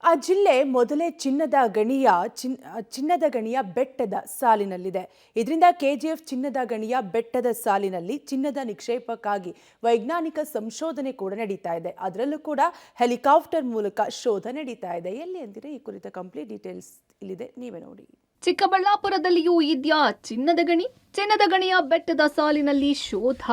ಆ ಜಿಲ್ಲೆ ಮೊದಲೇ ಚಿನ್ನದ ಗಣಿಯ ಬೆಟ್ಟದ ಸಾಲಿನಲ್ಲಿದೆ. ಇದರಿಂದ ಕೆಜಿಎಫ್ ಚಿನ್ನದ ಗಣಿಯ ಬೆಟ್ಟದ ಸಾಲಿನಲ್ಲಿ ಚಿನ್ನದ ನಿಕ್ಷೇಪಕ್ಕಾಗಿ ವೈಜ್ಞಾನಿಕ ಸಂಶೋಧನೆ ಕೂಡ ನಡೀತಾ ಇದೆ. ಅದರಲ್ಲೂ ಕೂಡ ಹೆಲಿಕಾಪ್ಟರ್ ಮೂಲಕ ಶೋಧ ನಡೀತಾ ಇದೆ. ಎಲ್ಲಿ ಅಂತೀರಾ? ಈ ಕುರಿತ ಕಂಪ್ಲೀಟ್ ಡೀಟೇಲ್ಸ್ ಇಲ್ಲಿದೆ, ನೀವೇ ನೋಡಿ. ಚಿಕ್ಕಬಳ್ಳಾಪುರದಲ್ಲಿಯೂ ಇದೆಯಾ ಚಿನ್ನದ ಗಣಿ? ಚಿನ್ನದ ಗಣಿಯ ಬೆಟ್ಟದ ಸಾಲಿನಲ್ಲಿ ಶೋಧ.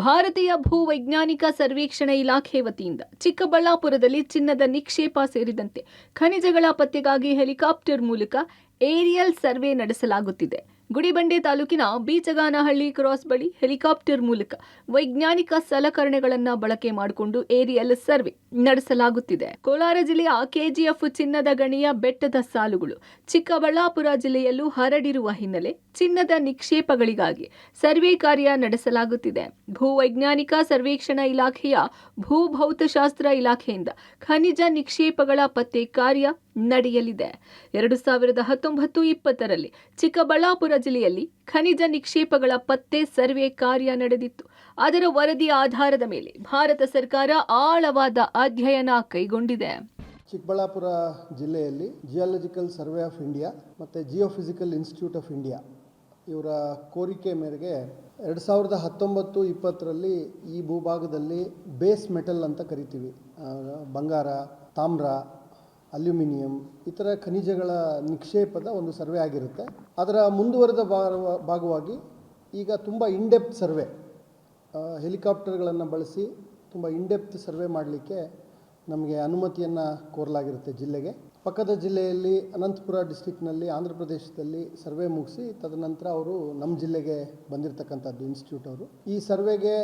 ಭಾರತೀಯ ಭೂವೈಜ್ಞಾನಿಕ ಸರ್ವೇಕ್ಷಣೆ ಇಲಾಖೆ ವತಿಯಿಂದ ಚಿಕ್ಕಬಳ್ಳಾಪುರದಲ್ಲಿ ಚಿನ್ನದ ನಿಕ್ಷೇಪ ಸೇರಿದಂತೆ ಖನಿಜಗಳ ಪತ್ತೆಗಾಗಿ ಹೆಲಿಕಾಪ್ಟರ್ ಮೂಲಕ ಏರಿಯಲ್ ಸರ್ವೆ ನಡೆಸಲಾಗುತ್ತಿದೆ. ಗುಡಿಬಂಡೆ ತಾಲೂಕಿನ ಬೀಚಗಾನಹಳ್ಳಿ ಕ್ರಾಸ್ ಬಳಿ ಹೆಲಿಕಾಪ್ಟರ್ ಮೂಲಕ ವೈಜ್ಞಾನಿಕ ಸಲಕರಣೆಗಳನ್ನು ಬಳಕೆ ಮಾಡಿಕೊಂಡು ಏರಿಯಲ್ ಸರ್ವೆ ನಡೆಸಲಾಗುತ್ತಿದೆ. ಕೋಲಾರ ಜಿಲ್ಲೆಯ ಕೆಜಿಎಫ್ ಚಿನ್ನದ ಗಣಿಯ ಬೆಟ್ಟದ ಸಾಲುಗಳು ಚಿಕ್ಕಬಳ್ಳಾಪುರ ಜಿಲ್ಲೆಯಲ್ಲೂ ಹರಡಿರುವ ಹಿನ್ನೆಲೆ ಚಿನ್ನದ ನಿಕ್ಷೇಪಗಳಿಗಾಗಿ ಸರ್ವೆ ಕಾರ್ಯ ನಡೆಸಲಾಗುತ್ತಿದೆ. ಭೂವೈಜ್ಞಾನಿಕ ಸರ್ವೇಕ್ಷಣಾ ಇಲಾಖೆಯ ಭೂಭೌತಶಾಸ್ತ್ರ ಇಲಾಖೆಯಿಂದ ಖನಿಜ ನಿಕ್ಷೇಪಗಳ ಪತ್ತೆ ಕಾರ್ಯ ನಡೆಯಲಿದೆ. 2019-20ರಲ್ಲಿ ಚಿಕ್ಕಬಳ್ಳಾಪುರ ಜಿಲ್ಲೆಯಲ್ಲಿ ಖನಿಜ ನಿಕ್ಷೇಪಗಳ ಪತ್ತೆ ಸರ್ವೆ ಕಾರ್ಯ ನಡೆದಿತ್ತು. ಅದರ ವರದಿಯ ಆಧಾರದ ಮೇಲೆ ಭಾರತ ಸರ್ಕಾರ ಆಳವಾದ ಅಧ್ಯಯನ ಕೈಗೊಂಡಿದೆ. ಚಿಕ್ಕಬಳ್ಳಾಪುರ ಜಿಲ್ಲೆಯಲ್ಲಿ ಜಿಯಾಲಜಿಕಲ್ ಸರ್ವೆ ಆಫ್ ಇಂಡಿಯಾ ಮತ್ತು ಜಿಯೋಫಿಸಿಕಲ್ ಇನ್ಸ್ಟಿಟ್ಯೂಟ್ ಆಫ್ ಇಂಡಿಯಾ ಇವರ ಕೋರಿಕೆ ಮೇರೆಗೆ 2019-20ರಲ್ಲಿ ಈ ಭೂಭಾಗದಲ್ಲಿ ಬೇಸ್ ಮೆಟಲ್ ಅಂತ ಕರಿತೀವಿ, ಬಂಗಾರ, ತಾಮ್ರ, ಅಲ್ಯೂಮಿನಿಯಂ ಇತರ ಖನಿಜಗಳ ನಿಕ್ಷೇಪದ ಒಂದು ಸರ್ವೆ ಆಗಿರುತ್ತೆ. ಅದರ ಮುಂದುವರೆದ ಭಾಗವಾಗಿ ಈಗ ತುಂಬ ಇನ್ಡೆಪ್ತ್ ಸರ್ವೆ, ಹೆಲಿಕಾಪ್ಟರ್ಗಳನ್ನು ಬಳಸಿ ತುಂಬ ಇನ್ಡೆಪ್ತ್ ಸರ್ವೆ ಮಾಡಲಿಕ್ಕೆ ನಮಗೆ ಅನುಮತಿಯನ್ನು ಕೋರಲಾಗಿರುತ್ತೆ ಜಿಲ್ಲೆಗೆ. ಪಕ್ಕದ ಜಿಲ್ಲೆಯಲ್ಲಿ ಅನಂತಪುರ ಡಿಸ್ಟಿಕ್ನಲ್ಲಿ ಆಂಧ್ರ ಪ್ರದೇಶದಲ್ಲಿ ಸರ್ವೆ ಮುಗಿಸಿ ತದನಂತರ ಅವರು ನಮ್ಮ ಜಿಲ್ಲೆಗೆ ಬಂದಿರತಕ್ಕಂಥದ್ದು ಇನ್ಸ್ಟಿಟ್ಯೂಟ್ ಅವರು. ಈ ಸರ್ವೆಗೆ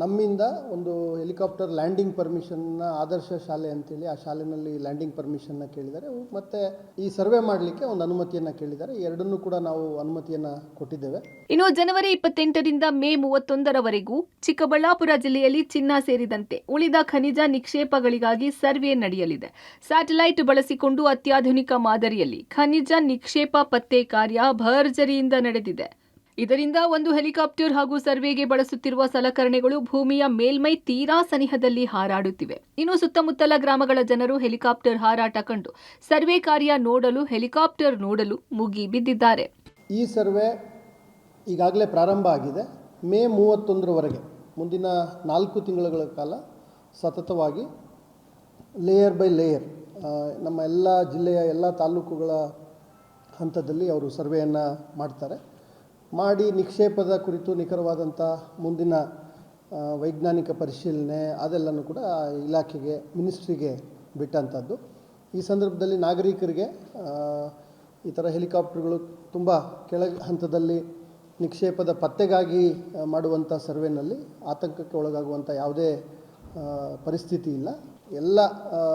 ನಮ್ಮಿಂದ ಒಂದು ಹೆಲಿಕಾಪ್ಟರ್ ಲ್ಯಾಂಡಿಂಗ್ ಪರ್ಮಿಷನ್ನ ಆದರ್ಶ ಶಾಲೆ ಅಂತೇಳಿ ಆ ಶಾಲೆಯಲ್ಲಿ ಲ್ಯಾಂಡಿಂಗ್ ಪರ್ಮಿಷನ್ನ ಕೇಳಿದ್ದಾರೆ, ಮತ್ತು ಈ ಸರ್ವೆ ಮಾಡಲಿಕ್ಕೆ ಒಂದು ಅನುಮತಿಯನ್ನು ಕೇಳಿದ್ದಾರೆ. ಎರಡನ್ನೂ ಕೂಡ ನಾವು ಅನುಮತಿಯನ್ನು ಕೊಟ್ಟಿದ್ದೇವೆ. ಇನ್ನು ಜನವರಿ 28ರಿಂದ ಮೇ 31ರವರೆಗೂ ಚಿಕ್ಕಬಳ್ಳಾಪುರ ಜಿಲ್ಲೆಯಲ್ಲಿ ಚಿನ್ನ ಸೇರಿದಂತೆ ಉಳಿದ ಖನಿಜ ನಿಕ್ಷೇಪಗಳಿಗಾಗಿ ಸರ್ವೆ ನಡೆಯಲಿದೆ. ಸ್ಯಾಟಲೈಟ್ ಬಳಸಿಕೊಂಡು ಅತ್ಯಾಧುನಿಕ ಮಾದರಿಯಲ್ಲಿ ಖನಿಜ ನಿಕ್ಷೇಪ ಪತ್ತೆ ಕಾರ್ಯ ಭರ್ಜರಿಯಿಂದ ನಡೆದಿದೆ. ಇದರಿಂದ ಒಂದು ಹೆಲಿಕಾಪ್ಟರ್ ಹಾಗೂ ಸರ್ವೆಗೆ ಬಳಸುತ್ತಿರುವ ಸಲಕರಣೆಗಳು ಭೂಮಿಯ ಮೇಲ್ಮೈ ತೀರಾ ಸನಿಹದಲ್ಲಿ ಹಾರಾಡುತ್ತಿವೆ. ಇನ್ನು ಸುತ್ತಮುತ್ತಲ ಗ್ರಾಮಗಳ ಜನರು ಹೆಲಿಕಾಪ್ಟರ್ ಹಾರಾಟ ಕಂಡು ಸರ್ವೆ ಕಾರ್ಯ ನೋಡಲು ಹೆಲಿಕಾಪ್ಟರ್ ನೋಡಲು ಮುಗಿ ಬಿದ್ದಿದ್ದಾರೆ. ಈ ಸರ್ವೆ ಈಗಾಗಲೇ ಪ್ರಾರಂಭ ಆಗಿದೆ. ಮೇ 31ರವರೆಗೆ ಮುಂದಿನ 4 ತಿಂಗಳುಗಳ ಕಾಲ ಸತತವಾಗಿ ಲೇಯರ್ ಬೈ ಲೇಯರ್ ನಮ್ಮ ಎಲ್ಲ ಜಿಲ್ಲೆಯ ಎಲ್ಲ ತಾಲೂಕುಗಳ ಹಂತದಲ್ಲಿ ಅವರು ಸರ್ವೆಯನ್ನು ಮಾಡಿ ನಿಕ್ಷೇಪದ ಕುರಿತು ನಿಖರವಾದಂಥ ಮುಂದಿನ ವೈಜ್ಞಾನಿಕ ಪರಿಶೀಲನೆ ಅದೆಲ್ಲನೂ ಕೂಡ ಇಲಾಖೆಗೆ, ಮಿನಿಸ್ಟ್ರಿಗೆ ಬಿಟ್ಟಂಥದ್ದು. ಈ ಸಂದರ್ಭದಲ್ಲಿ ನಾಗರಿಕರಿಗೆ ಈ ಥರ ಹೆಲಿಕಾಪ್ಟರ್ಗಳು ತುಂಬ ಕೆಳ ಹಂತದಲ್ಲಿ ನಿಕ್ಷೇಪದ ಪತ್ತೆಗಾಗಿ ಮಾಡುವಂಥ ಸರ್ವೆನಲ್ಲಿ ಆತಂಕಕ್ಕೆ ಒಳಗಾಗುವಂಥ ಯಾವುದೇ ಪರಿಸ್ಥಿತಿ ಇಲ್ಲ. ಎಲ್ಲ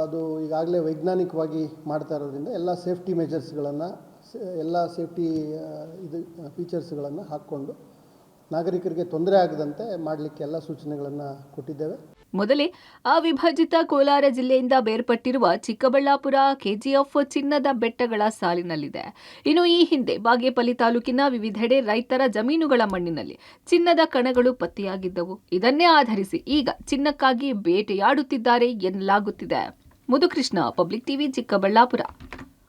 ಅದು ಈಗಾಗಲೇ ವೈಜ್ಞಾನಿಕವಾಗಿ ಮಾಡ್ತಾ ಇರೋದ್ರಿಂದ ಎಲ್ಲ ಸೇಫ್ಟಿ ಮೆಜರ್ಸ್ಗಳನ್ನು, ಎಲ್ಲ ಸೇಫ್ಟಿ ಫೀಚರ್ಸ್ಗಳನ್ನು ಹಾಕ್ಕೊಂಡು ನಾಗರಿಕರಿಗೆ ತೊಂದರೆ ಆಗದಂತೆ ಮಾಡಲಿಕ್ಕೆ ಎಲ್ಲ ಸೂಚನೆಗಳನ್ನು ಕೊಟ್ಟಿದ್ದೇವೆ. ಮೊದಲೇ ಅವಿಭಜಿತ ಕೋಲಾರ ಜಿಲ್ಲೆಯಿಂದ ಬೇರ್ಪಟ್ಟಿರುವ ಚಿಕ್ಕಬಳ್ಳಾಪುರ ಕೆಜಿಎಫ್ ಚಿನ್ನದ ಬೆಟ್ಟಗಳ ಸಾಲಿನಲ್ಲಿದೆ. ಇನ್ನು ಈ ಹಿಂದೆ ಬಾಗೇಪಲ್ಲಿ ತಾಲೂಕಿನ ವಿವಿಧೆಡೆ ರೈತರ ಜಮೀನುಗಳ ಮಣ್ಣಿನಲ್ಲಿ ಚಿನ್ನದ ಕಣಗಳು ಪತ್ತೆಯಾಗಿದ್ದವು. ಇದನ್ನೇ ಆಧರಿಸಿ ಈಗ ಚಿನ್ನಕ್ಕಾಗಿ ಬೇಟೆಯಾಡುತ್ತಿದ್ದಾರೆ ಎನ್ನಲಾಗುತ್ತಿದೆ. ಮುದುಕೃಷ್ಣ, ಪಬ್ಲಿಕ್ ಟಿವಿ, ಚಿಕ್ಕಬಳ್ಳಾಪುರ.